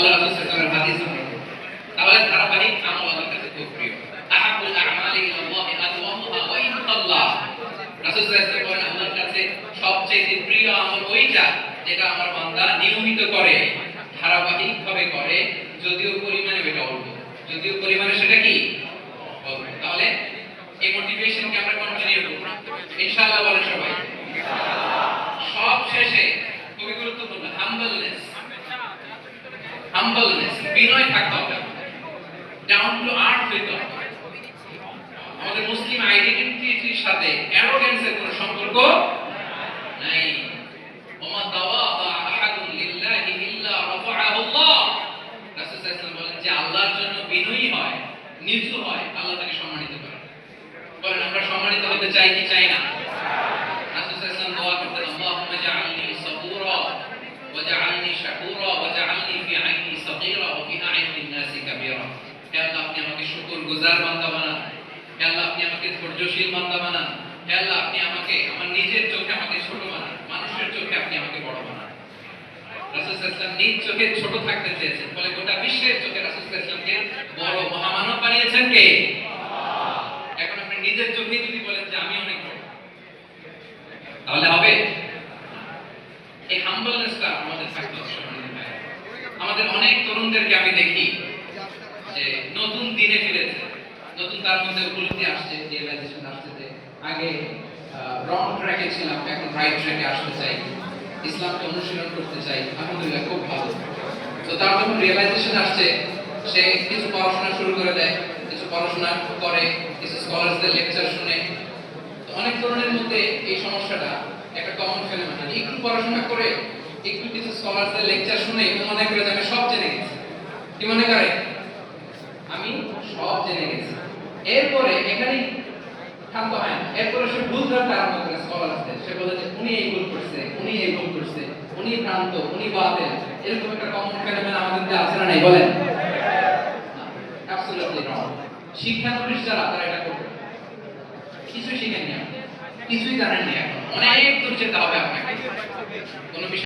আল্লাহ রাসূল সাল্লাল্লাহু আলাইহি ওয়াসাল্লামের হাদিস অনুযায়ী। তাহলে ধারাবাহিক আমল আল্লাহর কাছে খুব প্রিয়। আহাব্বুল আমালি ইলাল্লাহি আদওয়ামুহা ওয়া ইন কাল্লা। রাসূল সাল্লাল্লাহু আলাইহি ওয়াসাল্লাম বলেন আল্লাহর কাছে সবচেয়ে প্রিয় আমল ওইটা যেটা আমার বান্দা নিয়মিত করে, ধারাবাহিকভাবে করে, যদিও পরিমাণে এটা অল্প, যদিও পরিমাণে সেটা কি অল্প। তাহলে এই মোটিভেশনকে আমরা কন্টিনিউ করব ইনশাআল্লাহ। বলেন সবাই ইনশাআল্লাহ। সব শেষে খুবই গুরুত্বপূর্ণ হাম্বলনেস, বিনয় থাকতে হবে, ডাউন টু আর্থ হইতে হবে। আমাদের মুসলিম আইডেন্টিটির সাথে অ্যারোগেন্সের কোনো সম্পর্ক নাই। ওমা তাওয়াদা আহাদুন লিল্লাহি ইল্লা রাফাআহু আল্লাহ। রাসূল সাল্লাল্লাহু আলাইহি ওয়াসাল্লাম বলেন যে আল্লাহর জন্য বিনয়ী হয়, নিচু হয়, আল্লাহ তাকে সম্মানিত করেন। বলেন আমরা সম্মানিত হতে চাই কি চাই না? রাসূল সাল্লাল্লাহু আলাইহি ওয়াসাল্লাম দোয়া করতেন আল্লাহুম্মা জাআলনি সাবুরা ওয়া জাআলনি শাকুরা ওয়া জাআলনি ফি আইনি সাগীরা ওয়া ফি আইনিন নাসি কাবীরা। হে আল্লাহ আপনি আমাকে শুকরগুজার বান্দা বানান, হে আল্লাহ আপনি আমাকে ধৈর্যশীল বান্দা বানান, হে আল্লাহ আপনি আমাকে আমার নিজের চোখে আমাকে ছোট বানান, মানুষের চোখে আপনি আমাকে বড় বানান। রাসূল সাল্লাল্লাহু আলাইহি ওয়াসাল্লাম নিজ চোখে ছোট থাকতে চেয়েছেন, ফলে গোটা বিশ্বের চোখে রাসূল সাল্লাল্লাহু আলাইহি ওয়াসাল্লামকে বড় মহামানব বানিয়েছেন কে? আল্লাহ। এখন আপনি নিজের চোখে যদি বলেন যে আমি অনেক বড়, তাহলে হবে? এই হাম্বলনেসটা আমাদের থাকতে হবে। আমাদের অনেক তরুণদেরকে আমি দেখি যে নতুন দিনে ফিরেছে, নতুন তার মধ্যে উপলব্ধি আসছে, রিয়েলাইজেশন আসছে যে আগে রং ট্র্যাকে ছিলাম, এখন রাইট ট্র্যাকে আসতে চাই, ইসলামকে অনুশীলন করতে চাই। আলহামদুলিল্লাহ খুব ভালো। তো তার যখন রিয়েলাইজেশন আসছে, সে কিছু পড়াশোনা শুরু করে দেয়, কিছু পড়াশোনা করে, কিছু স্কলারসদের লেকচার শুনে। তো অনেক তরুণের মধ্যে এই সমস্যাটা একটা কমন ফেনোমেনন। একটু পড়াশোনা করে, একটু কিছু স্কলারসদের লেকচার শুনে মনে করে যে আমি সব জেনে গেছি। কি মনে করে? আমি সব জেনে গেছি। এরপরে এখানেই ক্ষান্ত হয় না, এরপরে সে ভুল ধরতে আরম্ভ করে স্কলারসদের। সে বলে যে উনি এই ভুল করছে, উনি এই ভুল করছে, উনি ভ্রান্ত, উনি বাতিল। এরকম একটা কমন ফেনোমেনন আমাদের মধ্যে আছে না নাই বলেন? অ্যাবসলিউটলি রং। শিক্ষানবিশ যারা তারা এটা করবে, কিছুই শিখেননি, কিছুই জানেননি, এখন অনেক দূর যেতে হবে আপনাকে কোনো বিষয়